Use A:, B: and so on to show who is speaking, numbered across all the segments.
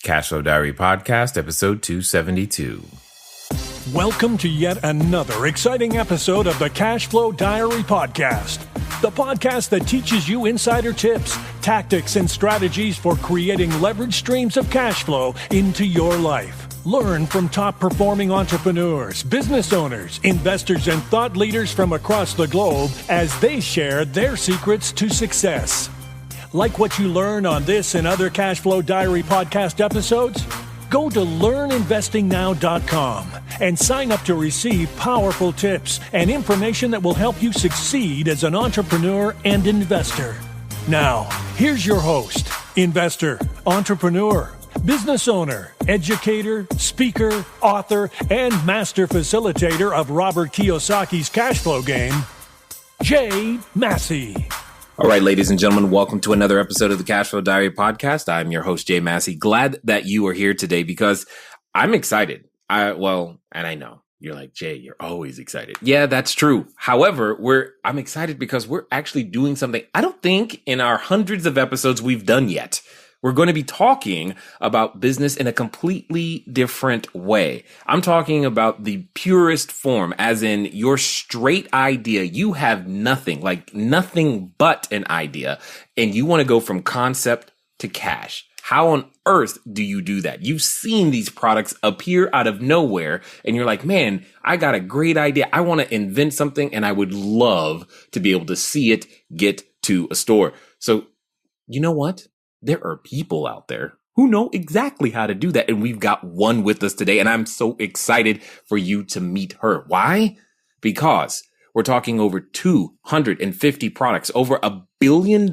A: Cashflow Diary Podcast, episode 272.
B: Welcome to yet another exciting episode of the Cashflow Diary Podcast, the podcast that teaches you insider tips, tactics, and strategies for creating leverage streams of cash flow into your life. Learn from top-performing entrepreneurs, business owners, investors, and thought leaders from across the globe as they share their secrets to success. Like what you learn on this and other Cashflow Diary podcast episodes? Go to learninvestingnow.com and sign up to receive powerful tips and information that will help you succeed as an entrepreneur and investor. Now, here's your host, investor, entrepreneur, business owner, educator, speaker, author, and master facilitator of Robert Kiyosaki's cash flow game, Jay Massey.
A: All right, ladies and gentlemen, welcome to another episode of the Cashflow Diary Podcast. I'm your host, Jay Massey. Glad that you are here today because I'm excited. And I know you're like, Jay, you're always excited. Yeah, that's true. However, I'm excited because we're actually doing something I don't think in our hundreds of episodes we've done yet. We're going to be talking about business in a completely different way. I'm talking about the purest form, as in your straight idea. You have nothing but an idea, and you want to go from concept to cash. How on earth do you do that? You've seen these products appear out of nowhere, and you're like, man, I got a great idea. I want to invent something, and I would love to be able to see it get to a store. So you know what? There are people out there who know exactly how to do that. And we've got one with us today. And I'm so excited for you to meet her. Why? Because we're talking over 250 products, over $1 billion.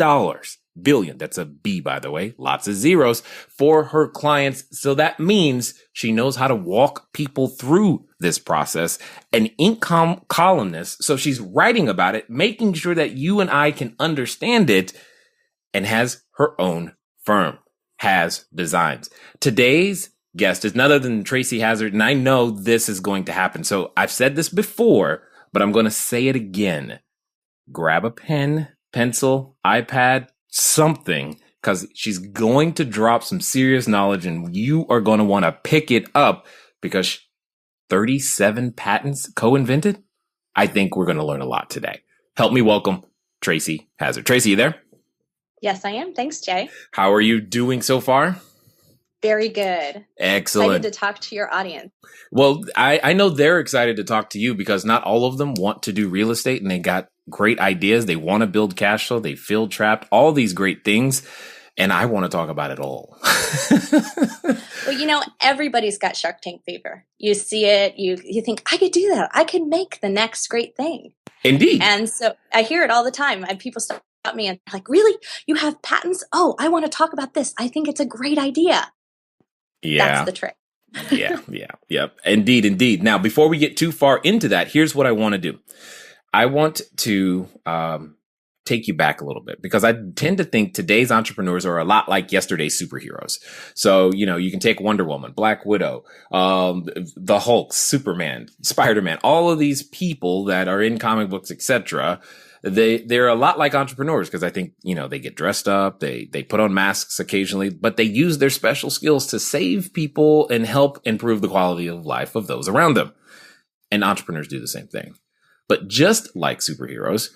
A: Billion. That's a B, by the way. Lots of zeros for her clients. So that means she knows how to walk people through this process. An ink columnist. So she's writing about it, making sure that you and I can understand it, and has her own firm, Has Designs. Today's guest is none other than Tracy Hazzard, and I know this is going to happen. So I've said this before, but I'm going to say it again. Grab a pen, pencil, iPad, something, because she's going to drop some serious knowledge, and you are going to want to pick it up because 37 patents co-invented. I think we're going to learn a lot today. Help me welcome Tracy Hazzard. Tracy, you there?
C: Yes, I am. Thanks, Jay.
A: How are you doing so far?
C: Very good.
A: Excellent.
C: Excited to talk to your audience.
A: Well, I know they're excited to talk to you because not all of them want to do real estate and they got great ideas. They want to build cash flow. They feel trapped, all these great things. And I want to talk about it all.
C: Well, everybody's got Shark Tank fever. You see it. You think, I could do that. I could make the next great thing.
A: Indeed.
C: And so I hear it all the time. And people stop me and like, really? You have patents? Oh, I want to talk about this. I think it's a great idea.
A: Yeah.
C: That's the trick.
A: Yeah. Indeed. Now, before we get too far into that, here's what I want to do. I want to take you back a little bit because I tend to think today's entrepreneurs are a lot like yesterday's superheroes. So, you can take Wonder Woman, Black Widow, the Hulk, Superman, Spider-Man, all of these people that are in comic books, etc. They're a lot like entrepreneurs because I think, they get dressed up, they put on masks occasionally, but they use their special skills to save people and help improve the quality of life of those around them. And entrepreneurs do the same thing. But just like superheroes,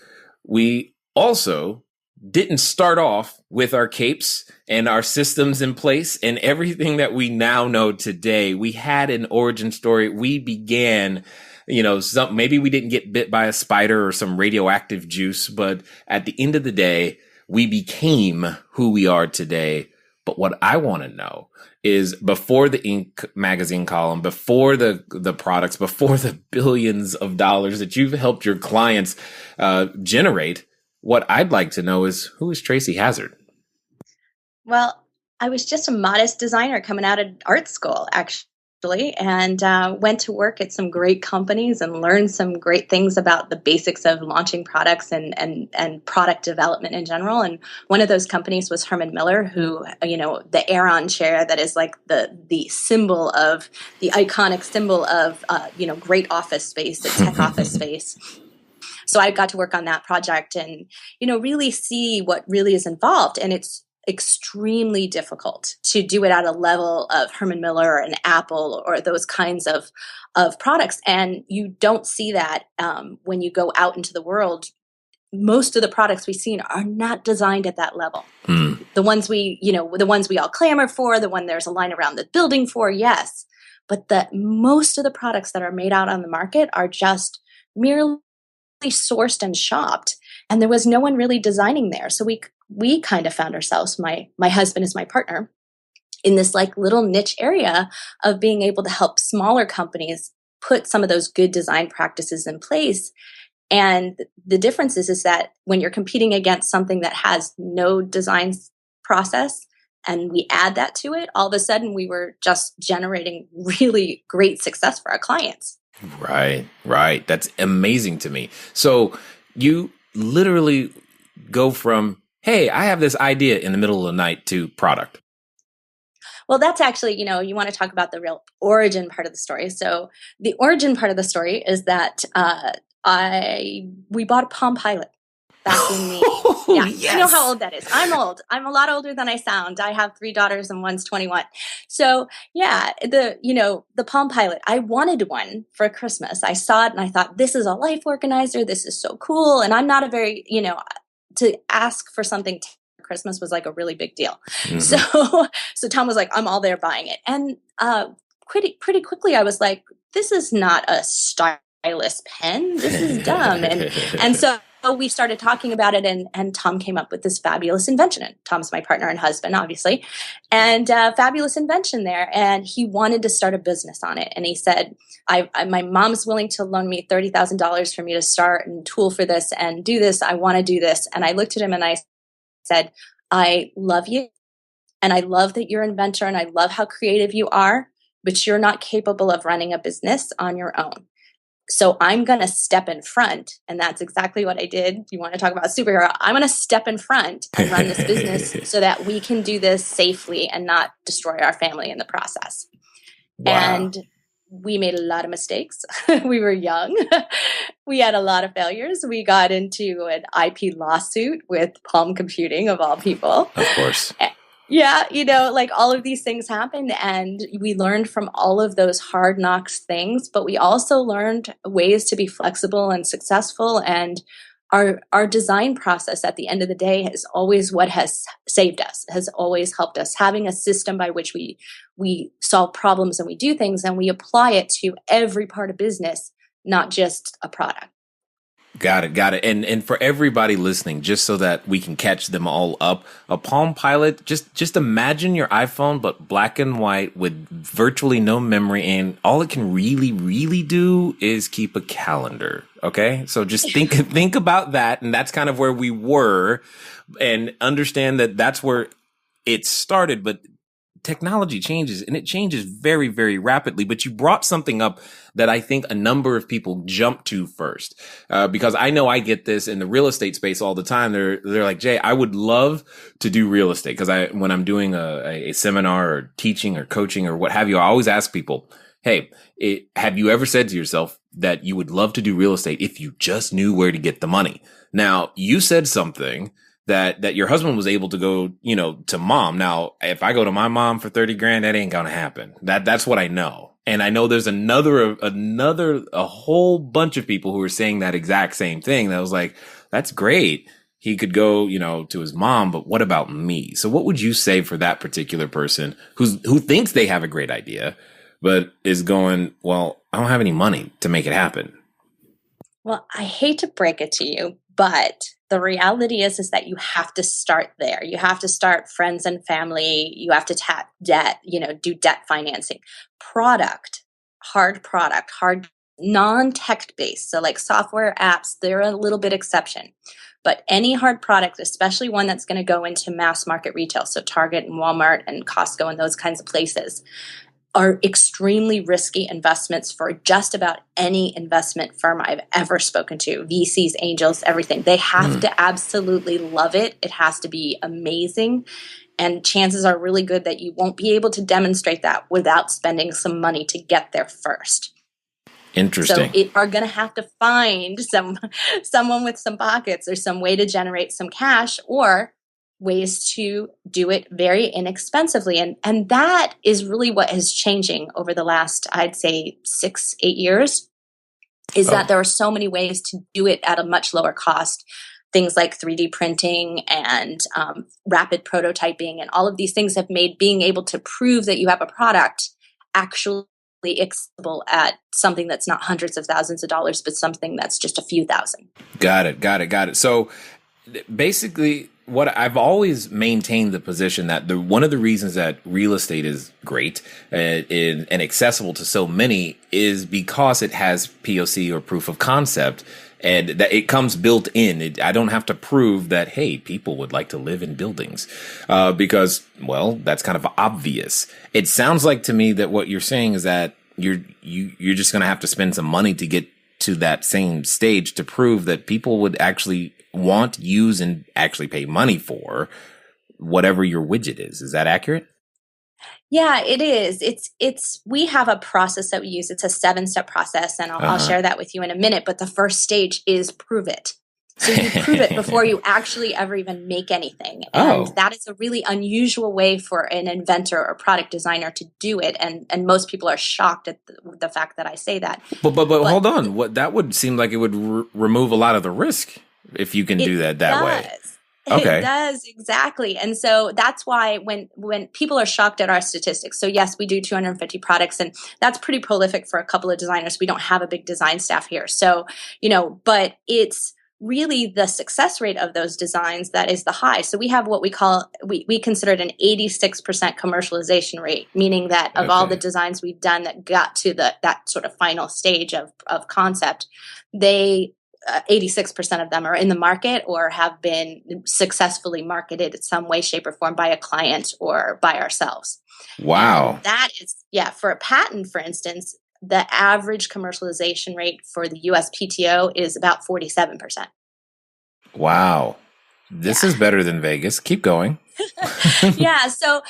A: we also didn't start off with our capes and our systems in place and everything that we now know today. We had an origin story. We began, maybe we didn't get bit by a spider or some radioactive juice, but at the end of the day, we became who we are today. But what I want to know is before the ink magazine column, before the products, before the billions of dollars that you've helped your clients generate, what I'd like to know is, who is Tracy Hazzard?
C: Well, I was just a modest designer coming out of art school, actually, and went to work at some great companies and learned some great things about the basics of launching products and product development in general. And one of those companies was Herman Miller, who, the Aeron chair that is like the symbol of, the iconic symbol of, great office space, the tech office space. So I got to work on that project and, really see what really is involved. And it's extremely difficult to do it at a level of Herman Miller and Apple or those kinds of products. And you don't see that when you go out into the world. Most of the products we've seen are not designed at that level. The ones the ones we all clamor for, the one there's a line around the building for, yes. But most of the products that are made out on the market are just merely sourced and shopped. And there was no one really designing there. So we kind of found ourselves, my husband is my partner, in this like little niche area of being able to help smaller companies put some of those good design practices in place. And the difference is that when you're competing against something that has no design process and we add that to it, all of a sudden we were just generating really great success for our clients.
A: Right. That's amazing to me. So you literally go from, hey, I have this idea in the middle of the night to product.
C: Well, that's actually, you want to talk about the real origin part of the story. So the origin part of the story is that we bought a Palm Pilot back in the,
A: Yes.
C: You know how old that is. I'm old. I'm a lot older than I sound. I have 3 daughters and one's 21. So the Palm Pilot, I wanted one for Christmas. I saw it and I thought, this is a life organizer. This is so cool. And I'm not a very, to ask for something for Christmas was like a really big deal. Mm-hmm. So Tom was like, I'm all there buying it. And pretty quickly I was like, this is not a stylus pen. This is dumb. And so we started talking about it, and Tom came up with this fabulous invention. And Tom's my partner and husband, obviously, and fabulous invention there. And he wanted to start a business on it. And he said, my mom's willing to loan me $30,000 for me to start and tool for this and do this. I want to do this. And I looked at him and I said, I love you. And I love that you're an inventor and I love how creative you are, but you're not capable of running a business on your own. So I'm going to step in front. And that's exactly what I did. You want to talk about a superhero? I'm going to step in front and run this business so that we can do this safely and not destroy our family in the process. Wow. And we made a lot of mistakes. We were young. We had a lot of failures. We got into an IP lawsuit with Palm Computing, of all people.
A: Of course.
C: Yeah, like all of these things happened, and we learned from all of those hard knocks things, but we also learned ways to be flexible and successful. And our design process at the end of the day is always what has saved us, has always helped us. Having a system by which we solve problems and we do things and we apply it to every part of business, not just a product.
A: Got it. And for everybody listening, just so that we can catch them all up, a Palm Pilot, just imagine your iPhone, but black and white with virtually no memory. And all it can really, really do is keep a calendar. Okay. So just think about that. And that's kind of where we were, and understand that that's where it started. But technology changes, and it changes very, very rapidly. But you brought something up that I think a number of people jump to first, because I know I get this in the real estate space all the time. They're like, Jay, I would love to do real estate, because when I'm doing a seminar or teaching or coaching or what have you, I always ask people, hey, have you ever said to yourself that you would love to do real estate if you just knew where to get the money? Now, you said something that your husband was able to go, to mom. Now, if I go to my mom for 30 grand, that ain't going to happen. That's what I know. And I know there's a whole bunch of people who are saying that exact same thing. That was like, that's great. He could go, to his mom, but what about me? So what would you say for that particular person who thinks they have a great idea, but is going, well, I don't have any money to make it happen?
C: Well, I hate to break it to you, but the reality is that you have to start there. You have to start friends and family. You have to tap debt, do debt financing. Hard non-tech based. So like software apps, they're a little bit exception. But any hard product, especially one that's going to go into mass market retail, so Target and Walmart and Costco and those kinds of places, are extremely risky investments for just about any investment firm I've ever spoken to. VCs, angels, everything. They have to absolutely love it. It has to be amazing. And chances are really good that you won't be able to demonstrate that without spending some money to get there first.
A: Interesting.
C: So are going to have to find someone with some pockets or some way to generate some cash, or ways to do it very inexpensively. And that is really what is changing over the last, I'd say, 6-8 years, is that there are so many ways to do it at a much lower cost. Things like 3D printing and rapid prototyping and all of these things have made being able to prove that you have a product actually accessible at something that's not hundreds of thousands of dollars, but something that's just a few thousand.
A: Got it. So basically, what I've always maintained the position that one of the reasons that real estate is great and accessible to so many is because it has POC or proof of concept. And that it comes built in. I don't have to prove that, hey, people would like to live in buildings, because, well, that's kind of obvious. It sounds like to me that what you're saying is that you're just going to have to spend some money to get to that same stage to prove that people would actually want, use, and actually pay money for whatever your widget is. Is that accurate?
C: Yeah, it is. We have a process that we use. It's a 7-step process, and I'll share that with you in a minute. But the first stage is prove it. So you prove it before you actually ever even make anything. And that is a really unusual way for an inventor or product designer to do it. And most people are shocked at the fact that I say that.
A: But hold on. That would seem like it would remove a lot of the risk if you can do that way. Okay.
C: It does, exactly. And so that's why when people are shocked at our statistics, so yes, we do 250 products, and that's pretty prolific for a couple of designers. We don't have a big design staff here. So, but it's really the success rate of those designs that is the high. So we have what we considered an 86% commercialization rate, meaning that of all the designs we've done that got to that sort of final stage of concept, 86% of them are in the market or have been successfully marketed in some way, shape, or form by a client or by ourselves.
A: Wow.
C: And that is, for a patent, for instance, the average commercialization rate for the USPTO is about 47%.
A: Wow. This is better than Vegas. Keep going.
C: So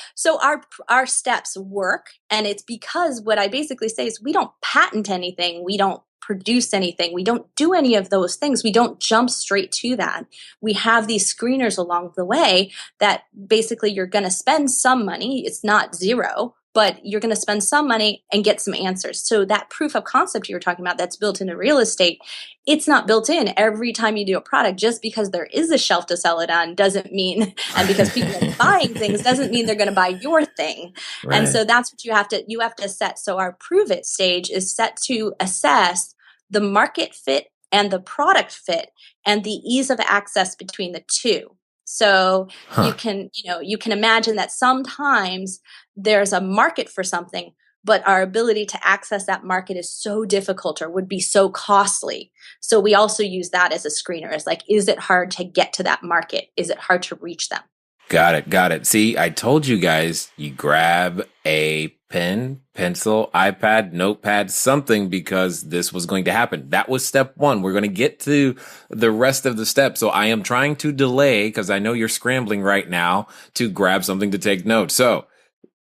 C: our steps work, and it's because what I basically say is we don't patent anything, we don't produce anything, we don't do any of those things, we don't jump straight to that. We have these screeners along the way that basically you're going to spend some money. It's not zero, but you're going to spend some money and get some answers. So that proof of concept you were talking about that's built into real estate, it's not built in every time you do a product. Just because there is a shelf to sell it on doesn't mean, and because people are buying things doesn't mean they're going to buy your thing. Right. And so that's what you have to set. So our prove it stage is set to assess the market fit and the product fit and the ease of access between the two. So you can imagine that sometimes there's a market for something, but our ability to access that market is so difficult or would be so costly. So we also use that as a screener. It's like, is it hard to get to that market? Is it hard to reach them?
A: Got it. See, I told you guys, you grab a pen, pencil, iPad, notepad, something, because this was going to happen. That was step 1. We're going to get to the rest of the steps. So I am trying to delay, because I know you're scrambling right now to grab something to take notes. So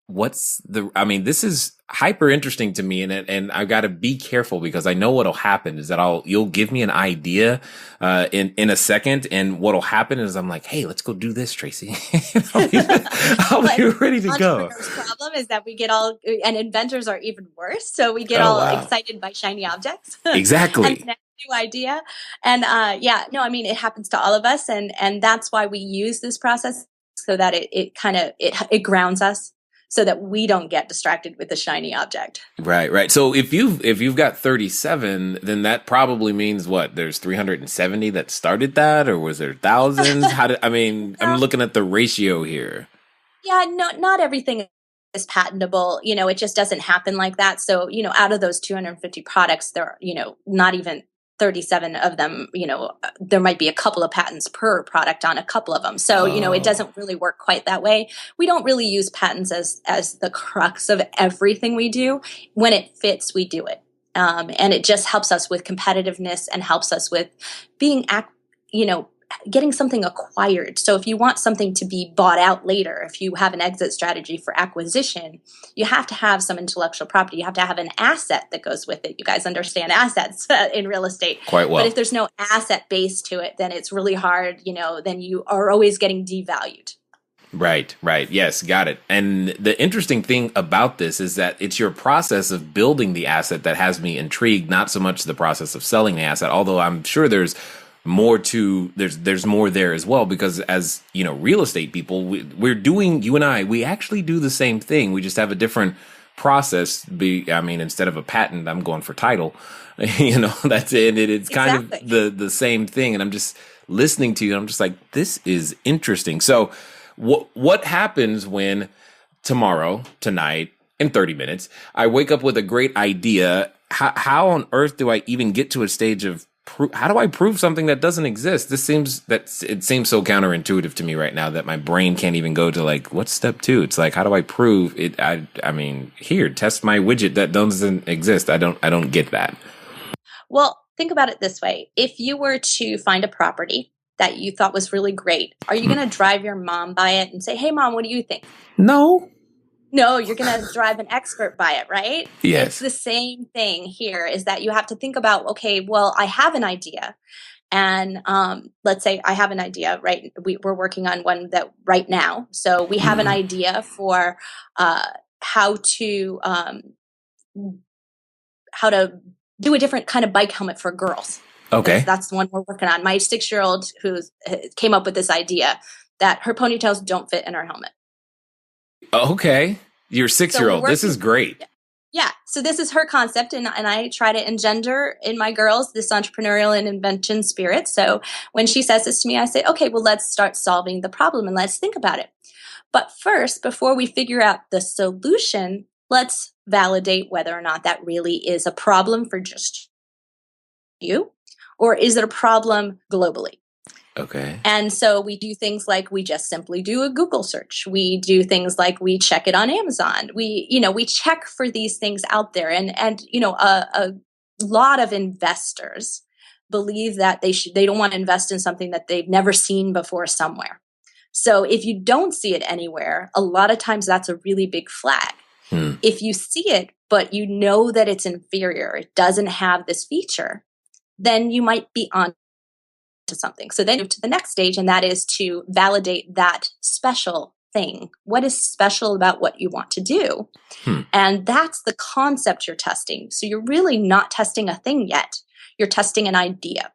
A: this is hyper interesting to me, and I've got to be careful, because I know what'll happen is that you'll give me an idea in a second, and what'll happen is I'm like, hey, let's go do this, Tracy. I'll be ready to go.
C: Entrepreneurs' problem is that we get and inventors are even worse, so we get excited by shiny objects.
A: Exactly.
C: And new idea. And it happens to all of us, and that's why we use this process, so that it grounds us, so that we don't get distracted with the shiny object.
A: Right. So if you've got 37, then that probably means what? There's 370 that started that, or was there thousands? I'm looking at the ratio here.
C: Yeah, no, not everything is patentable. It just doesn't happen like that. So, out of those 250 products, there are, not even 37 of them, there might be a couple of patents per product on a couple of them. So, it doesn't really work quite that way. We don't really use patents as the crux of everything we do. When it fits, we do it. And it just helps us with competitiveness and helps us with being, getting something acquired. So if you want something to be bought out later, if you have an exit strategy for acquisition, you have to have some intellectual property. You have to have an asset that goes with it. You guys understand assets in real estate
A: quite well.
C: But if there's no asset base to it, then it's really hard, then you are always getting devalued.
A: Right. Yes, got it. And the interesting thing about this is that it's your process of building the asset that has me intrigued, not so much the process of selling the asset, although I'm sure there's more there as well, because as real estate people, you and I, we actually do the same thing. We just have a different process. Instead of a patent, I'm going for title. That's it. It's kind of the same thing. And I'm just listening to you. And I'm just like, this is interesting. So what happens when tonight, in 30 minutes, I wake up with a great idea? How on earth do I even get to a stage of how do I prove something that doesn't exist? It seems so counterintuitive to me right now that my brain can't even go to like, what's step 2? It's like, how do I prove it? Here, test my widget that doesn't exist. I don't get that.
C: Well, think about it this way. If you were to find a property that you thought was really great, are you going to drive your mom by it and say, hey, Mom, what do you think?
A: No,
C: you're going to drive an expert by it, right?
A: Yes.
C: It's the same thing here, is that you have to think about, okay, well, I have an idea. And let's say I have an idea, right? We're working on one that right now. So we have an idea for how to do a different kind of bike helmet for girls.
A: Okay.
C: That's the one we're working on. My 6-year-old who came up with this idea that her ponytails don't fit in her helmet.
A: Okay. Your 6-year-old. This is great.
C: Yeah. So this is her concept. And I try to engender in my girls this entrepreneurial and invention spirit. So when she says this to me, I say, okay, well, let's start solving the problem and let's think about it. But first, before we figure out the solution, let's validate whether or not that really is a problem for just you, or is it a problem globally?
A: Okay.
C: And so we do things like we just simply do a Google search. We do things like we check it on Amazon. We check for these things out there. And a lot of investors believe that they don't want to invest in something that they've never seen before somewhere. So if you don't see it anywhere, a lot of times that's a really big flag. If you see it, but you know that it's inferior, it doesn't have this feature, then you might be on to something. So then move to the next stage, and that is to validate that special thing. What is special about what you want to do? And that's the concept you're testing. So you're really not testing a thing yet. You're testing an idea.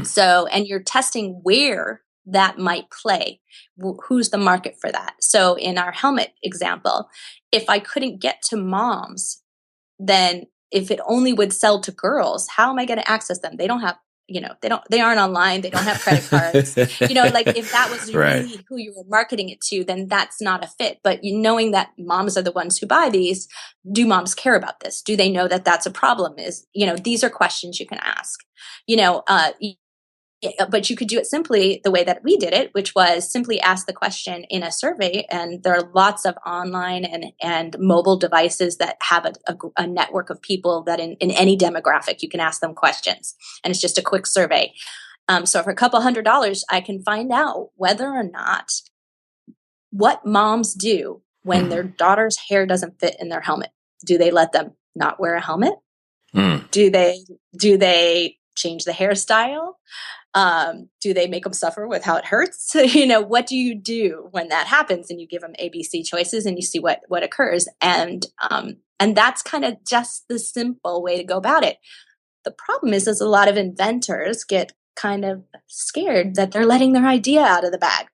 C: So, and you're testing where that might play. Who's the market for that? So in our helmet example, if I couldn't get to moms, then if it only would sell to girls, how am I going to access them? They don't have, they aren't online. They don't have credit cards. Like if that was really who you were marketing it to, then that's not a fit. But knowing that moms are the ones who buy these, do moms care about this? Do they know that that's a problem? These are questions you can ask, but you could do it simply the way that we did it, which was simply ask the question in a survey. And there are lots of online and mobile devices that have a network of people that in any demographic, you can ask them questions. And it's just a quick survey. So for a couple $100, I can find out whether or not what moms do when their daughter's hair doesn't fit in their helmet. Do they let them not wear a helmet? Do they change the hairstyle? Do they make them suffer with how it hurts? What do you do when that happens? And you give them ABC choices and you see what occurs. And that's kind of just the simple way to go about it. The problem is a lot of inventors get kind of scared that they're letting their idea out of the bag.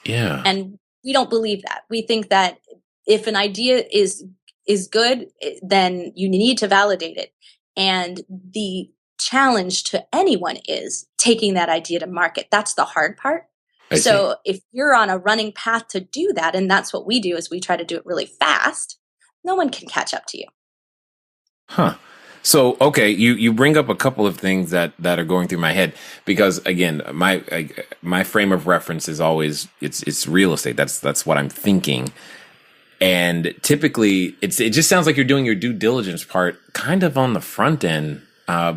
A: Yeah.
C: And we don't believe that. We think that if an idea is good, then you need to validate it. And the challenge to anyone is taking that idea to market. That's the hard part. So if you're on a running path to do that, and that's what we do, is we try to do it really fast, no one can catch up to you. Huh.
A: So, okay, you bring up a couple of things that are going through my head, because again, my frame of reference is always it's real estate. That's what I'm thinking. And typically it just sounds like you're doing your due diligence part kind of on the front end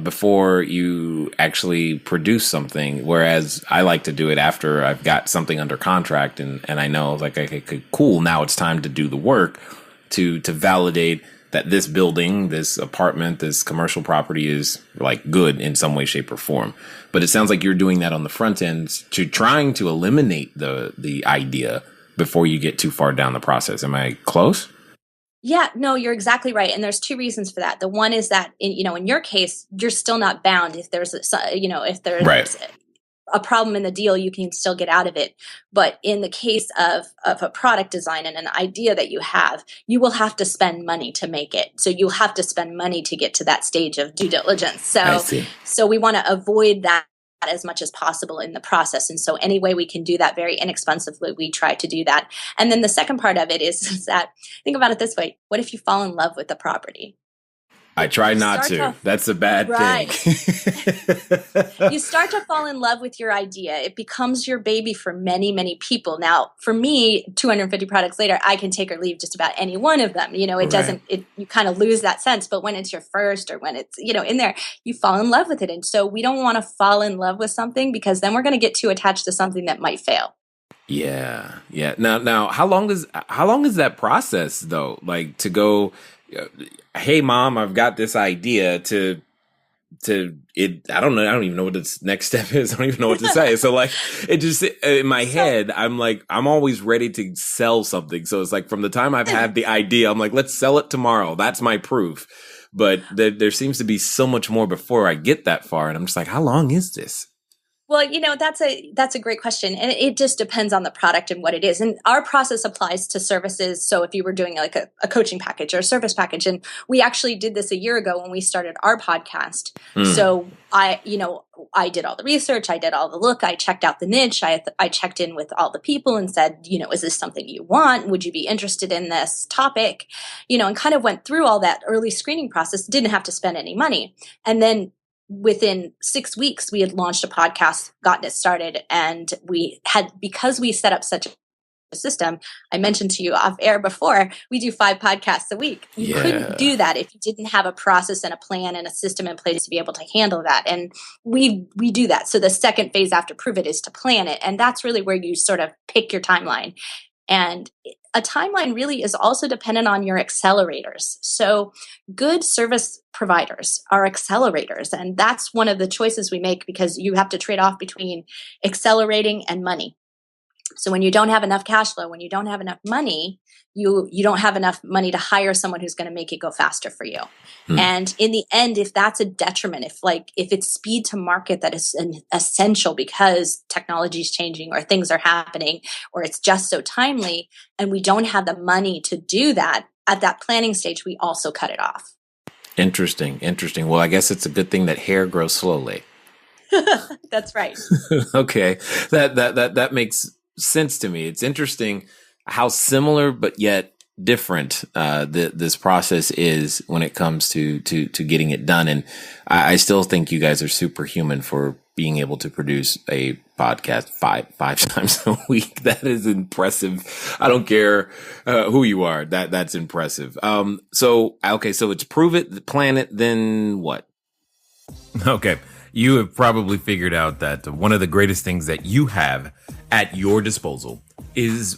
A: before you actually produce something. Whereas I like to do it after I've got something under contract and I know like, okay, cool. Now it's time to do the work to validate that this building, this apartment, this commercial property is like good in some way, shape, or form. But it sounds like you're doing that on the front end to trying to eliminate the idea before you get too far down the process. Am I close?
C: Yeah, no, you're exactly right. And there's two reasons for that. The one is that in your case, you're still not bound. If there's
A: Right.
C: a problem in the deal, you can still get out of it. But in the case of a product design and an idea that you have, you will have to spend money to make it. So you'll have to spend money to get to that stage of due diligence.
A: I see.
C: So we want to avoid that as much as possible in the process. And so any way we can do that very inexpensively, we try to do that. And then the second part of it is that, think about it this way. What if you fall in love with the property?
A: I try not to. That's a bad thing.
C: You start to fall in love with your idea. It becomes your baby for many, many people. Now, for me, 250 products later, I can take or leave just about any one of them. You kind of lose that sense. But when it's your first or when it's, in there, you fall in love with it. And so we don't want to fall in love with something because then we're going to get too attached to something that might fail.
A: Yeah. Now, how long is that process though? Like to go, hey mom, I've got this idea to it. I don't know. I don't even know what the next step is. I don't even know what to say. So like it just in my head, I'm like, I'm always ready to sell something. So it's like from the time I've had the idea, I'm like, let's sell it tomorrow. That's my proof. But there seems to be so much more before I get that far. And I'm just like, how long is this?
C: Well, that's a great question. And it just depends on the product and what it is. And our process applies to services. So if you were doing like a coaching package or a service package, and we actually did this a year ago when we started our podcast. So I did all the research. I did all the look. I checked out the niche. I checked in with all the people and said, is this something you want? Would you be interested in this topic? And kind of went through all that early screening process, didn't have to spend any money. And then within 6 weeks, we had launched a podcast, gotten it started, and because we set up such a system, I mentioned to you off air before, we do 5 podcasts a week. You couldn't do that if you didn't have a process and a plan and a system in place to be able to handle that. And we do that. So the second phase after Prove It is to plan it. And that's really where you sort of pick your timeline. And a timeline really is also dependent on your accelerators. So good service providers are accelerators. And that's one of the choices we make because you have to trade off between accelerating and money. So when you don't have enough cash flow, when you don't have enough money, you don't have enough money to hire someone who's going to make it go faster for you. And in the end, if that's a detriment, if it's speed to market that is essential because technology is changing or things are happening or it's just so timely and we don't have the money to do that at that planning stage, we also cut it off.
A: Interesting. Well, I guess it's a good thing that hair grows slowly.
C: That's right.
A: Okay. That makes sense to me. It's interesting how similar but yet different this process is when it comes to getting it done. And I still think you guys are superhuman for being able to produce a podcast five times a week. That is impressive. I don't care who you are. That's impressive. So it's prove it, plan it, then what?
D: Okay. You have probably figured out that one of the greatest things that you have at your disposal is,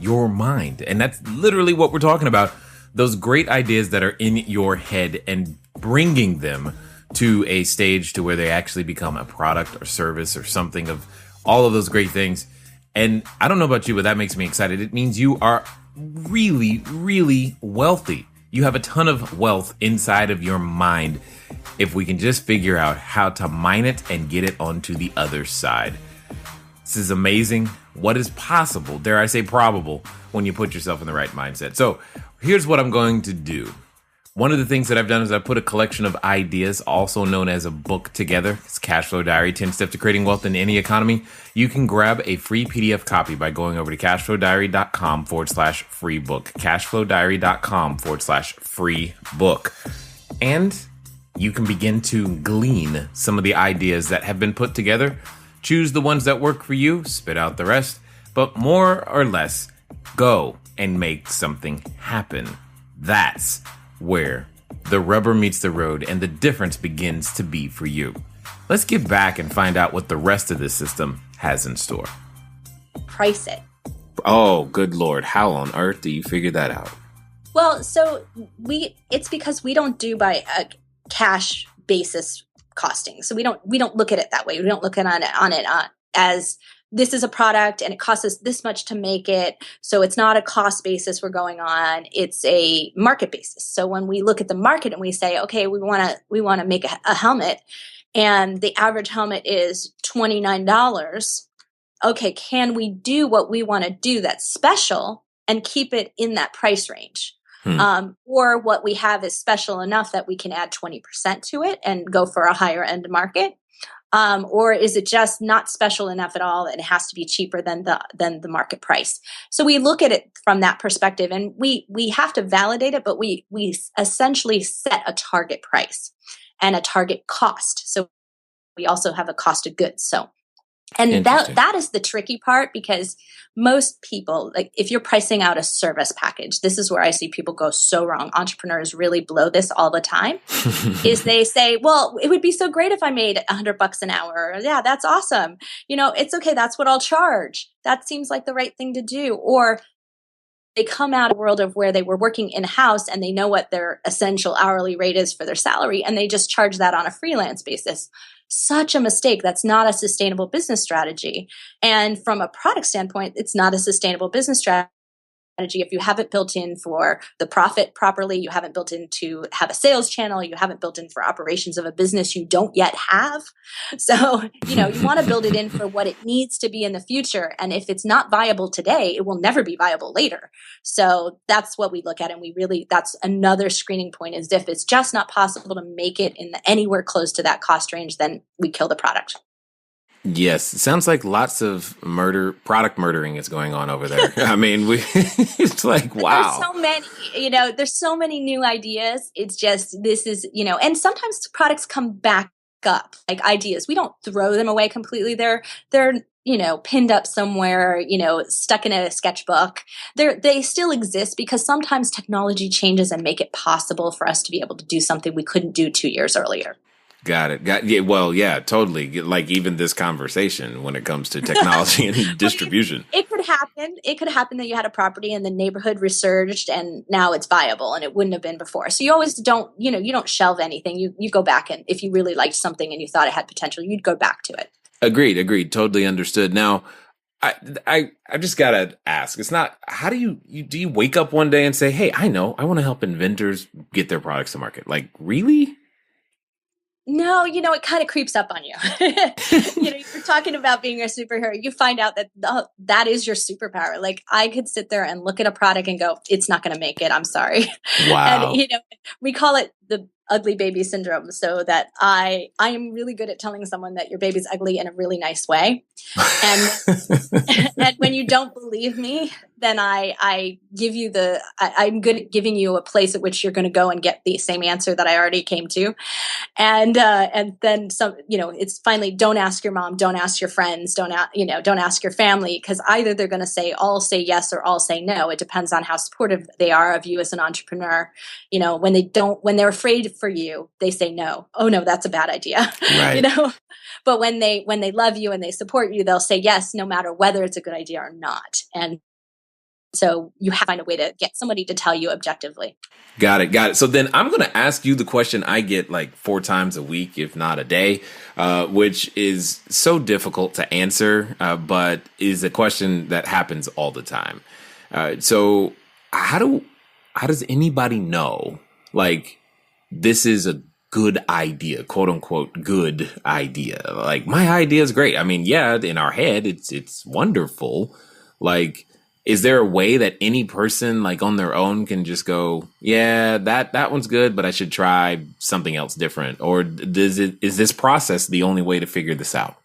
D: your mind. And that's literally what we're talking about. Those great ideas that are in your head and bringing them to a stage to where they actually become a product or service or something of all of those great things. And I don't know about you, but that makes me excited. It means you are really, really wealthy. You have a ton of wealth inside of your mind if we can just figure out how to mine it and get it onto the other side. This is amazing. What is possible, dare I say probable, when you put yourself in the right mindset. So here's what I'm going to do. One of the things that I've done is I put a collection of ideas, also known as a book, together. It's Cashflow Diary, 10 Steps to Creating Wealth in Any Economy. You can grab a free PDF copy by going over to cashflowdiary.com/free book. Cashflowdiary.com/free book. And you can begin to glean some of the ideas that have been put together. Choose the ones that work for you, spit out the rest, but more or less, go and make something happen. That's where the rubber meets the road and the difference begins to be for you. Let's get back and find out what the rest of this system has in store.
C: Price it.
A: Oh, good Lord. How on earth do you figure that out?
C: Well, so it's because we don't do by a cash basis costing. So we don't look at it that way. We don't look at it as this is a product and it costs us this much to make it. So it's not a cost basis we're going on. It's a market basis. So when we look at the market and we say, okay, we want to make a helmet and the average helmet is $29. Okay, can we do what we want to do that's special and keep it in that price range? Or what we have is special enough that we can add 20% to it and go for a higher end market. Or is it just not special enough at all and it has to be cheaper than the market price? So we look at it from that perspective, and we have to validate it, but we essentially set a target price and a target cost. So we also have a cost of goods. And that is the tricky part, because most people, like if you're pricing out a service package, this is where I see people go so wrong. Entrepreneurs really blow this all the time. Is they say, well, it would be so great if I made $100 an hour. Yeah, that's awesome. It's okay. That's what I'll charge. That seems like the right thing to do. Or they come out of a world of where they were working in-house and they know what their essential hourly rate is for their salary, and they just charge that on a freelance basis. Such a mistake. That's not a sustainable business strategy. And from a product standpoint, it's not a sustainable business strategy if you haven't built in for the profit properly, you haven't built in to have a sales channel, you haven't built in for operations of a business you don't yet have. So, you want to build it in for what it needs to be in the future. And if it's not viable today, it will never be viable later. So that's what we look at. And that's another screening point, is if it's just not possible to make it in anywhere close to that cost range, then we kill the product.
A: Yes, it sounds like lots of product murdering is going on over there. I mean, it's like, wow.
C: There's so many new ideas. It's just, this is, and sometimes products come back up, like ideas. We don't throw them away completely. They're pinned up somewhere, stuck in a sketchbook. They still exist because sometimes technology changes and make it possible for us to be able to do something we couldn't do 2 years earlier.
A: Got it. Yeah. Well, yeah, totally. Like even this conversation when it comes to technology and distribution.
C: It could happen. It could happen that you had a property and the neighborhood resurged and now it's viable and it wouldn't have been before. So you always don't, you don't shelve anything. You go back, and if you really liked something and you thought it had potential, you'd go back to it. Agreed.
A: Totally understood. Now, I just gotta ask. It's not, how do you wake up one day and say, hey, I want to help inventors get their products to market? Like, really?
C: No, it kind of creeps up on you. You're talking about being a superhero. You find out that that is your superpower. Like, I could sit there and look at a product and go, it's not going to make it. I'm sorry.
A: Wow.
C: And, we call it the ugly baby syndrome. So that I am really good at telling someone that your baby's ugly in a really nice way. And, and when you don't believe me, then I give you I'm good at giving you a place at which you're going to go and get the same answer that I already came to. And then some, it's finally, don't ask your mom, don't ask your friends, don't ask your family, because either they're going to say, all say yes or all say no. It depends on how supportive they are of you as an entrepreneur. When they're afraid for you, they say no. Oh no, that's a bad idea.
A: Right.
C: But when they love you and they support you, they'll say yes, no matter whether it's a good idea or not. And so you have to find a way to get somebody to tell you objectively.
A: Got it. So then I'm going to ask you the question I get like 4 times a week, if not a day, which is so difficult to answer, but is a question that happens all the time. So how does anybody know, like, this is a good idea, quote unquote, good idea? Like, my idea is great. I mean, yeah, in our head, it's wonderful. Like, is there a way that any person, like, on their own can just go, yeah, that one's good, but I should try something else different? Or is this process the only way to figure this out?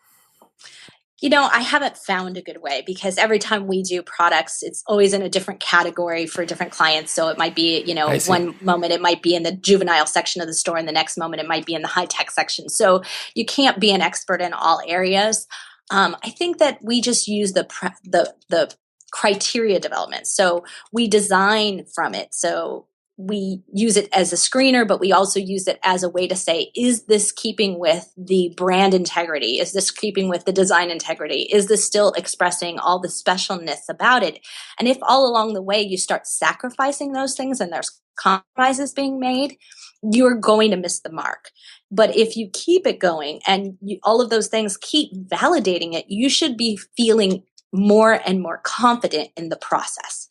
C: I haven't found a good way, because every time we do products, it's always in a different category for different clients. So it might be, one moment it might be in the juvenile section of the store, and the next moment it might be in the high tech section. So you can't be an expert in all areas. I think that we just use the criteria development. So we design from it. So we use it as a screener, but we also use it as a way to say, is this keeping with the brand integrity? Is this keeping with the design integrity? Is this still expressing all the specialness about it? And if all along the way you start sacrificing those things and there's compromises being made, you're going to miss the mark. But if you keep it going and all of those things keep validating it, you should be feeling more and more confident in the process.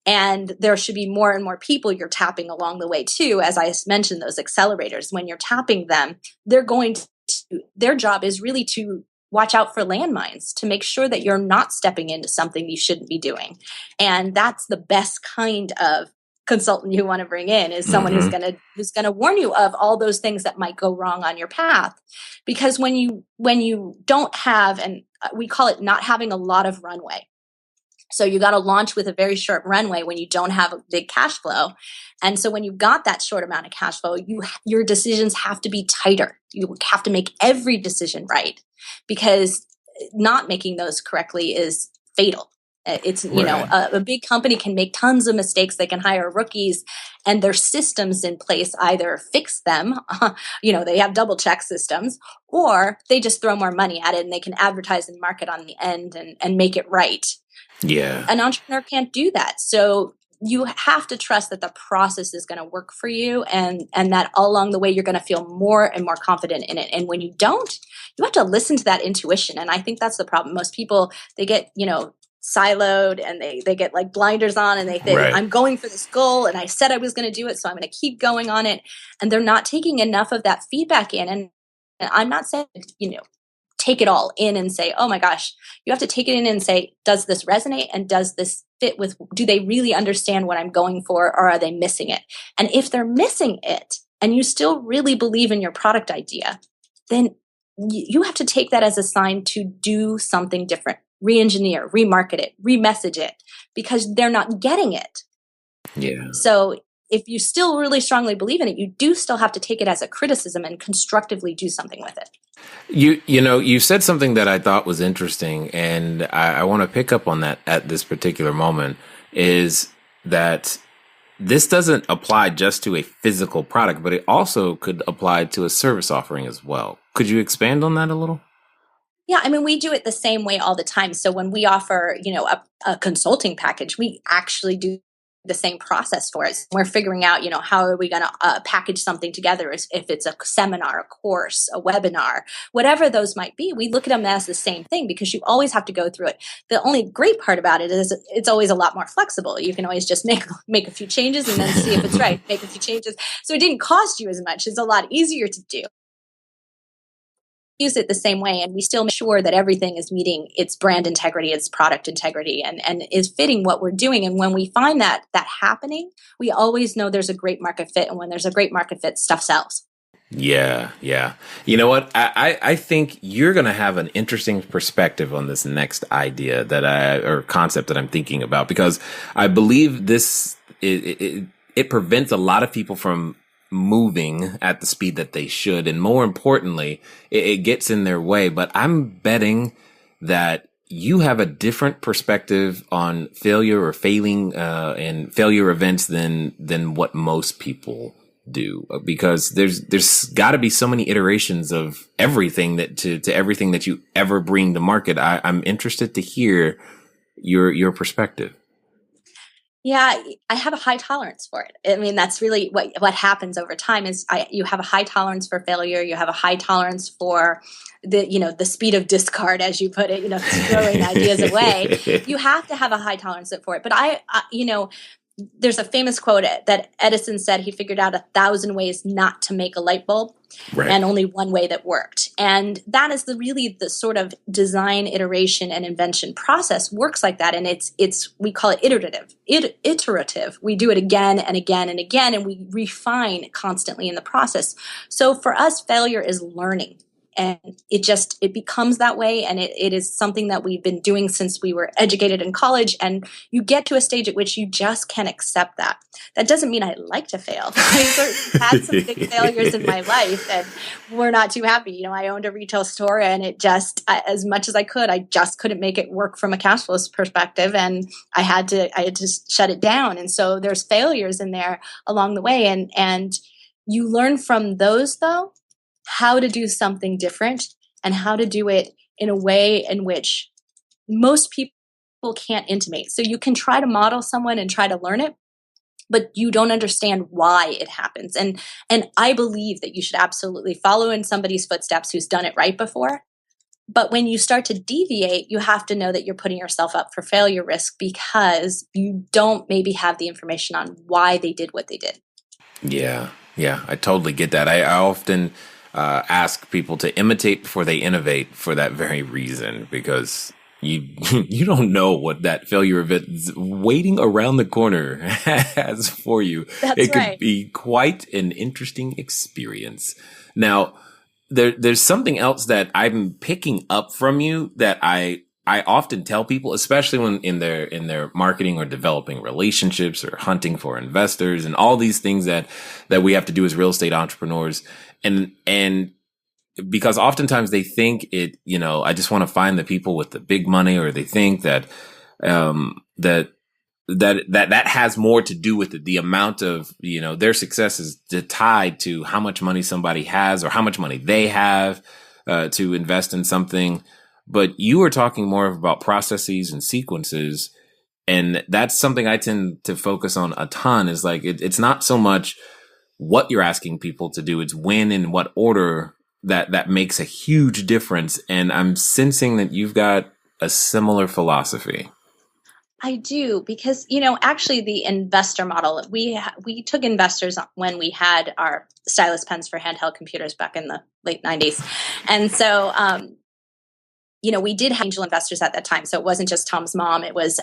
C: And there should be more and more people you're tapping along the way too. As I mentioned, those accelerators, when you're tapping them, their job is really to watch out for landmines, to make sure that you're not stepping into something you shouldn't be doing. And that's the best kind of consultant you want to bring in, is someone who's going to warn you of all those things that might go wrong on your path. Because when you don't have, and we call it not having a lot of runway. So you got to launch with a very short runway when you don't have a big cash flow. And so when you've got that short amount of cash flow, your decisions have to be tighter. You have to make every decision right, because not making those correctly is fatal. It's, a big company can make tons of mistakes. They can hire rookies, and their systems in place either fix them, they have double check systems, or they just throw more money at it and they can advertise and market on the end and make it right.
A: Yeah.
C: An entrepreneur can't do that. So you have to trust that the process is going to work for you, and that all along the way, you're going to feel more and more confident in it. And when you don't, you have to listen to that intuition. And I think that's the problem. Most people, they get, siloed, and they get like blinders on, and they think, I'm going for this goal and I said I was going to do it, so I'm going to keep going on it. And they're not taking enough of that feedback in. And I'm not saying, take it all in and say, oh my gosh, you have to take it in and say, does this resonate? And does this fit with, do they really understand what I'm going for, or are they missing it? And if they're missing it and you still really believe in your product idea, then you have to take that as a sign to do something different, re-engineer, remarket it, remessage it, because they're not getting it.
A: Yeah.
C: So if you still really strongly believe in it, you do still have to take it as a criticism and constructively do something with it.
A: You said something that I thought was interesting, and I want to pick up on that at this particular moment, is that this doesn't apply just to a physical product, but it also could apply to a service offering as well. Could you expand on that a little?
C: Yeah, I mean, we do it the same way all the time. So when we offer, a consulting package, we actually do the same process for it. We're figuring out, how are we going to package something together? If it's a seminar, a course, a webinar, whatever those might be, we look at them as the same thing, because you always have to go through it. The only great part about it is it's always a lot more flexible. You can always just make a few changes and then see if it's right. Make a few changes. So it didn't cost you as much. It's a lot easier to do. Use it the same way, and we still make sure that everything is meeting its brand integrity, its product integrity, and is fitting what we're doing. And when we find that happening, we always know there's a great market fit, and when there's a great market fit, stuff sells.
A: Yeah. You know what? I think you're going to have an interesting perspective on this next idea or concept that I'm thinking about, because I believe this it prevents a lot of people from moving at the speed that they should. And more importantly, it gets in their way. But I'm betting that you have a different perspective on failure or failing and failure events than what most people do, because there's got to be so many iterations of everything to everything that you ever bring to market. I'm interested to hear your perspective.
C: Yeah, I have a high tolerance for it. I mean, that's really what happens over time is you have a high tolerance for failure. You have a high tolerance for the speed of discard, as you put it, throwing ideas away. You have to have a high tolerance for it. But there's a famous quote that Edison said he figured out 1,000 ways not to make a light bulb, and only one way that worked. And that is really the sort of design, iteration, and invention process works like that. And we call it iterative. We do it again and again and again, and we refine constantly in the process. So for us, failure is learning. And it becomes that way. And it is something that we've been doing since we were educated in college. And you get to a stage at which you just can't accept that. That doesn't mean I like to fail. I've had some big failures in my life and we're not too happy. I owned a retail store and it just, as much as I could, I just couldn't make it work from a cash flow perspective. And I had to shut it down. And so there's failures in there along the way. And you learn from those, though, how to do something different and how to do it in a way in which most people can't intimate. So you can try to model someone and try to learn it, but you don't understand why it happens. And I believe that you should absolutely follow in somebody's footsteps who's done it right before. But when you start to deviate, you have to know that you're putting yourself up for failure risk because you don't maybe have the information on why they did what they did.
A: Yeah, I totally get that. I often ask people to imitate before they innovate for that very reason, because you don't know what that failure event is waiting around the corner has for you.
C: That's
A: it
C: right.
A: could be quite an interesting experience. Now, there's something else that I'm picking up from you that I often tell people, especially when in their marketing or developing relationships or hunting for investors and all these things that we have to do as real estate entrepreneurs. And because oftentimes they think I just want to find the people with the big money, or they think that that has more to do with the amount of, their success is tied to how much money somebody has or how much money they have to invest in something. But you are talking more about processes and sequences. And that's something I tend to focus on a ton, is like, it's not so much what you're asking people to do, it's when and what order that makes a huge difference. And I'm sensing that you've got a similar philosophy.
C: I do, because, actually the investor model, we took investors when we had our stylus pens for handheld computers back in the late 90s. And so, we did have angel investors at that time. So it wasn't just Tom's mom. It was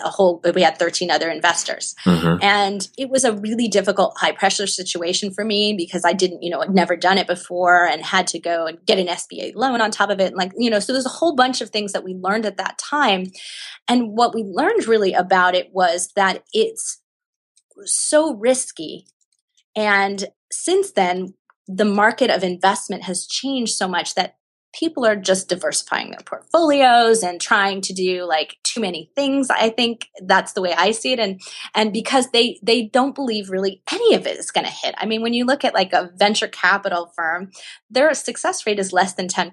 C: we had 13 other investors. Mm-hmm. And it was a really difficult, high pressure situation for me because I didn't, I'd never done it before and had to go and get an SBA loan on top of it. And so there's a whole bunch of things that we learned at that time. And what we learned really about it was that it's so risky. And since then, the market of investment has changed so much that people are just diversifying their portfolios and trying to do too many things. I think that's the way I see it. And because they don't believe really any of it is going to hit. I mean, when you look at a venture capital firm, their success rate is less than 10%.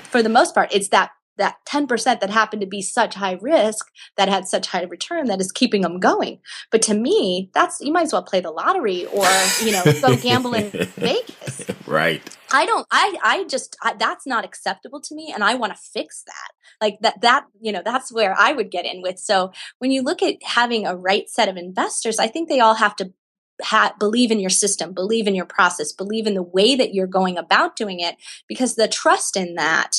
C: For the most part, it's that 10% that happened to be such high risk, that had such high return, that is keeping them going. But to me, you might as well play the lottery or, go gamble in Vegas.
A: Right.
C: That's not acceptable to me. And I want to fix that. That's where I would get in with. So when you look at having a right set of investors, I think they all have to believe in your system, believe in your process, believe in the way that you're going about doing it, because the trust in that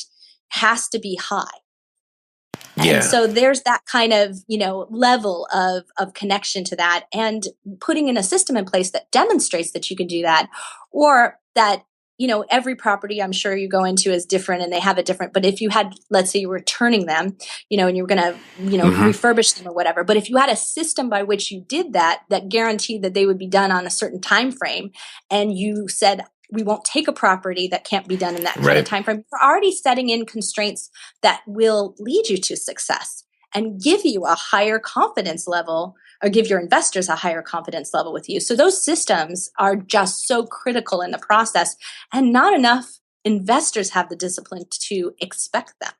C: has to be high.
A: Yeah.
C: And so there's that kind of, level of connection to that, and putting in a system in place that demonstrates that you can do that, or that, every property I'm sure you go into is different and they have a different, but if you had, let's say you were turning them, and you were going to, mm-hmm. refurbish them or whatever, but if you had a system by which you did that guaranteed that they would be done on a certain time frame, and you said, we won't take a property that can't be done in that kind of time frame. You're already setting in constraints that will lead you to success and give you a higher confidence level, or give your investors a higher confidence level with you. So those systems are just so critical in the process, and not enough investors have the discipline to expect them.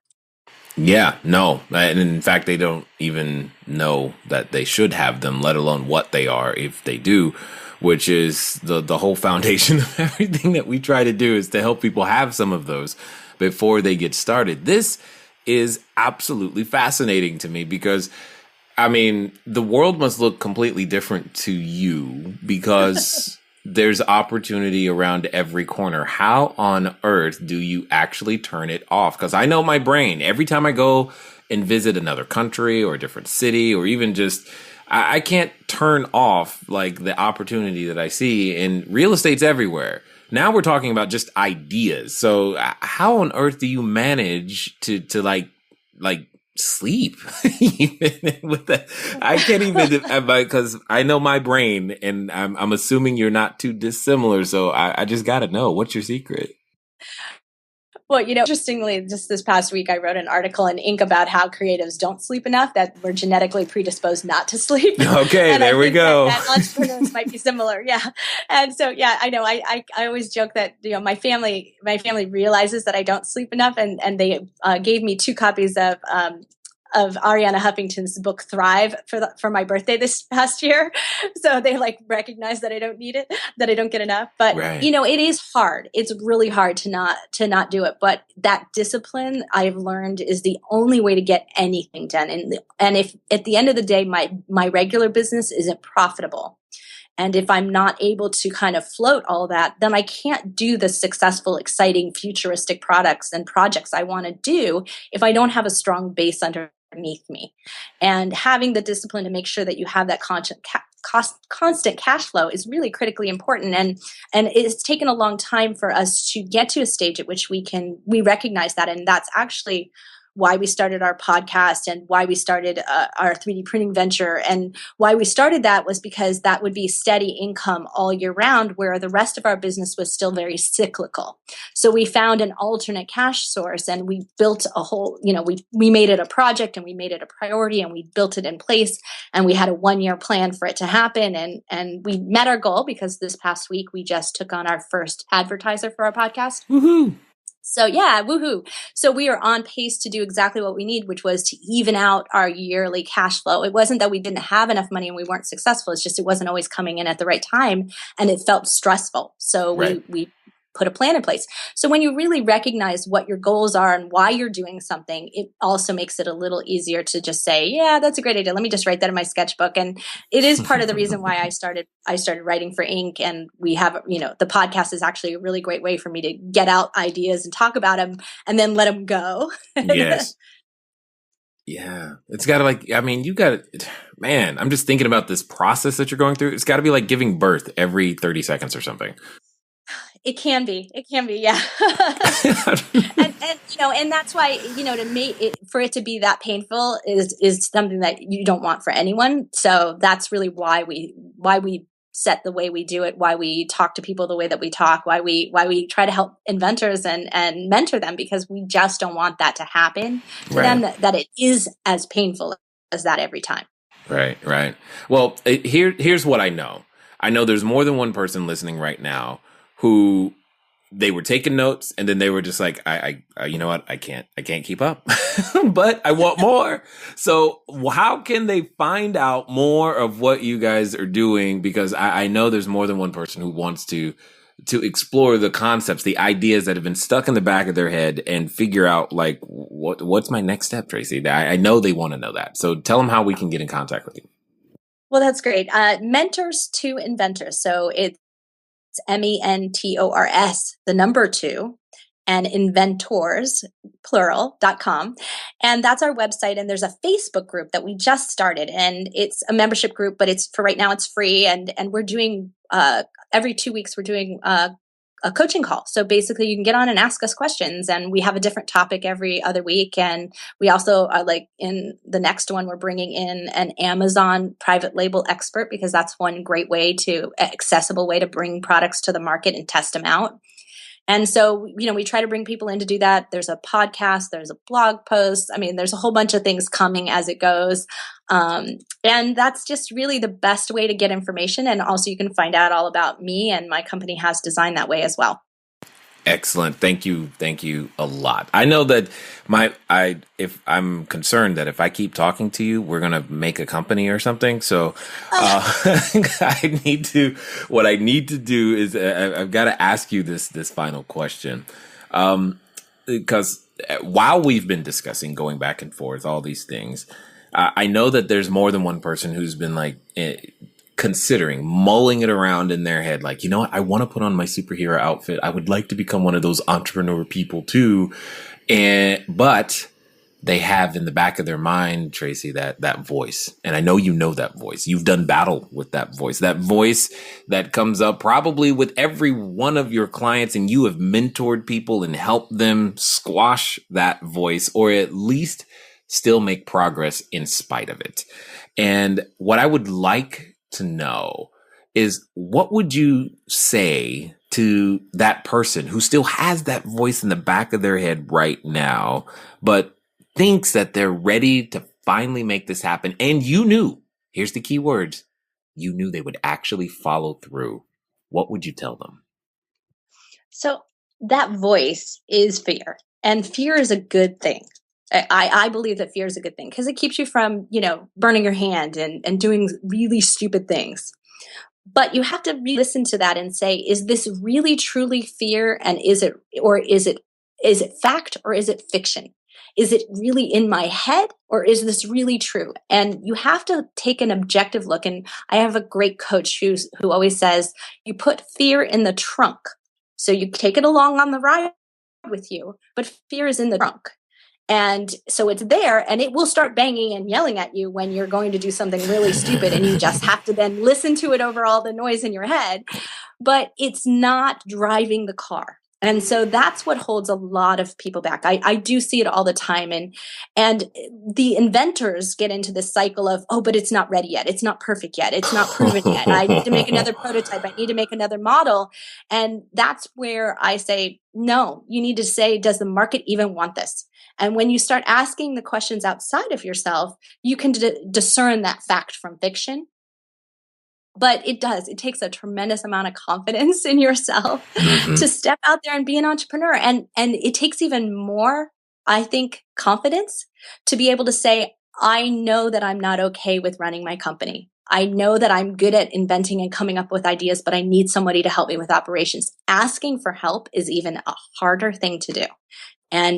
A: Yeah, no. And in fact, they don't even know that they should have them, let alone what they are if they do, which is the whole foundation of everything that we try to do, is to help people have some of those before they get started. This is absolutely fascinating to me because, I mean, the world must look completely different to you because there's opportunity around every corner. How on earth do you actually turn it off? Because I know my brain, every time I go and visit another country or a different city, or even just I can't turn off like the opportunity that I see, and real estate's everywhere. Now we're talking about just ideas. So how on earth do you manage to like sleep even with that? I can't even, because I know my brain, and I'm assuming you're not too dissimilar. So I just got to know, what's your secret?
C: Well, interestingly, just this past week, I wrote an article in Inc. about how creatives don't sleep enough, that we're genetically predisposed not to sleep.
A: Okay, there we go.
C: That entrepreneurs might be similar. Yeah. And so, yeah, I know. I always joke that, my family realizes that I don't sleep enough, and they gave me 2 copies of Ariana Huffington's book Thrive for my birthday this past year. So they recognize that I don't need it, that I don't get enough. But
A: right.
C: It is hard. It's really hard to not do it. But that discipline, I've learned, is the only way to get anything done. And if at the end of the day my regular business isn't profitable, and if I'm not able to kind of float all that, then I can't do the successful, exciting, futuristic products and projects I want to do if I don't have a strong base underneath me. And having the discipline to make sure that you have that constant cash flow is really critically important. And it's taken a long time for us to get to a stage at which we recognize that. And that's actually why we started our podcast and why we started our 3D printing venture. And why we started that was because that would be steady income all year round, where the rest of our business was still very cyclical. So we found an alternate cash source, and we built a whole, we made it a project, and we made it a priority, and we built it in place, and we had a 1-year plan for it to happen. And we met our goal, because this past week we just took on our first advertiser for our podcast.
A: Woohoo!
C: So yeah, woohoo. So we are on pace to do exactly what we need, which was to even out our yearly cash flow. It wasn't that we didn't have enough money and we weren't successful. It's just it wasn't always coming in at the right time, and it felt stressful. So
A: right.
C: we put a plan in place. So when you really recognize what your goals are and why you're doing something, it also makes it a little easier to just say, yeah, that's a great idea. Let me just write that in my sketchbook. And it is part of the reason why I started writing for Inc. And we have, the podcast is actually a really great way for me to get out ideas and talk about them and then let them go.
A: Yes. Yeah. It's got to you got to, man, I'm just thinking about this process that you're going through. It's got to be like giving birth every 30 seconds or something.
C: It can be, yeah. and that's why, to make it, for it to be that painful is something that you don't want for anyone. So that's really why we set the way we do it, why we talk to people the way that we talk, why we try to help inventors and mentor them, because we just don't want that to happen to them, that it is as painful as that every time.
A: Right. Well, here's what I know. I know there's more than one person listening right now who they were taking notes, and then they were just like, I you know what? I can't keep up, but I want more. So how can they find out more of what you guys are doing? Because I know there's more than one person who wants to explore the concepts, the ideas that have been stuck in the back of their head, and figure out what's my next step, Tracy. I know they want to know that. So tell them how we can get in contact with you.
C: Well, that's great. Mentors to Inventors. So it's MENTORS, the number 2, and inventors, plural.com. And that's our website. And there's a Facebook group that we just started, and it's a membership group, but for right now it's free. And we're doing, every 2 weeks, we're doing, a coaching call. So basically you can get on and ask us questions, and we have a different topic every other week. And we also are in the next one, we're bringing in an Amazon private label expert, because that's one great accessible way to bring products to the market and test them out. And so, we try to bring people in to do that. There's a podcast, there's a blog post. I mean, there's a whole bunch of things coming as it goes. And that's just really the best way to get information. And also you can find out all about me, and my company has designed that way as well.
A: Excellent. Thank you a lot. I know that if I'm concerned that if I keep talking to you, we're going to make a company or something. So, what I need to do is I've got to ask you this final question. Because while we've been discussing, going back and forth, all these things, I know that there's more than one person who's been considering, mulling it around in their head, you know what, I want to put on my superhero outfit. I would like to become one of those entrepreneur people too. But they have in the back of their mind, Tracy, that voice. And I know you know that voice. You've done battle with that voice that comes up probably with every one of your clients, and you have mentored people and helped them squash that voice, or at least still make progress in spite of it. And what I would like to know is, what would you say to that person who still has that voice in the back of their head right now, but thinks that they're ready to finally make this happen? And you knew, here's the key words, you knew they would actually follow through. What would you tell them?
C: So that voice is fear, and fear is a good thing. I believe that fear is a good thing because it keeps you from, burning your hand and doing really stupid things. But you have to listen to that and say, is this really truly fear? And is it fact, or is it fiction? Is it really in my head, or is this really true? And you have to take an objective look. And I have a great coach who always says, you put fear in the trunk. So you take it along on the ride with you, but fear is in the trunk. And so it's there, and it will start banging and yelling at you when you're going to do something really stupid, and you just have to then listen to it over all the noise in your head. But it's not driving the car. And so that's what holds a lot of people back. I do see it all the time. And the inventors get into this cycle of, oh, but it's not ready yet. It's not perfect yet. It's not proven yet. I need to make another prototype. I need to make another model. And that's where I say, no, you need to say, does the market even want this? And when you start asking the questions outside of yourself, you can discern that fact from fiction. But it takes a tremendous amount of confidence in yourself to step out there and be an entrepreneur. And it takes even more, I think, confidence to be able to say, I know that I'm not okay with running my company. I know that I'm good at inventing and coming up with ideas, but I need somebody to help me with operations. Asking for help is even a harder thing to do,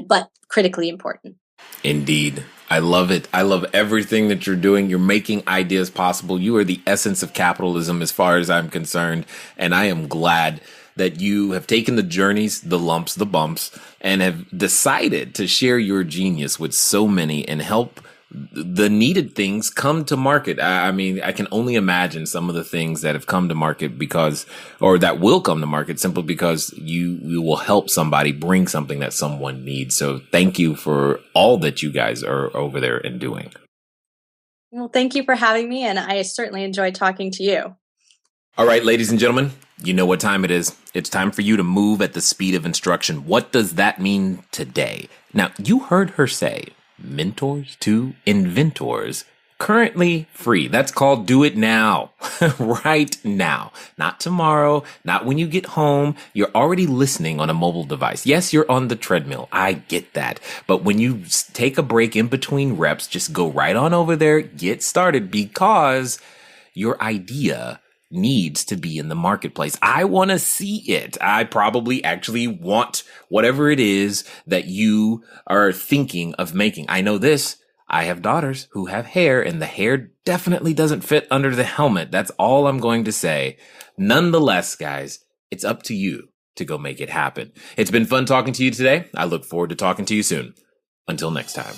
C: but critically important.
A: Indeed. I love it. I love everything that you're doing. You're making ideas possible. You are the essence of capitalism as far as I'm concerned. And I am glad that you have taken the journeys, the lumps, the bumps, and have decided to share your genius with so many and help the needed things come to market. I mean, I can only imagine some of the things that have come to market or that will come to market simply because you will help somebody bring something that someone needs. So thank you for all that you guys are over there and doing.
C: Well, thank you for having me. And I certainly enjoyed talking to you.
A: All right, ladies and gentlemen, you know what time it is. It's time for you to move at the speed of instruction. What does that mean today? Now, you heard her say, mentors to inventors, currently free. That's called Do It Now, right now, not tomorrow, not when you get home. You're already listening on a mobile device. Yes, you're on the treadmill. I get that. But when you take a break in between reps, just go right on over there, get started, because your idea needs to be in the marketplace. I want to see it. I probably actually want whatever it is that you are thinking of making. I know this. I have daughters who have hair, and the hair definitely doesn't fit under the helmet. That's all I'm going to say. Nonetheless, guys, it's up to you to go make it happen. It's been fun talking to you today. I look forward to talking to you soon. Until next time.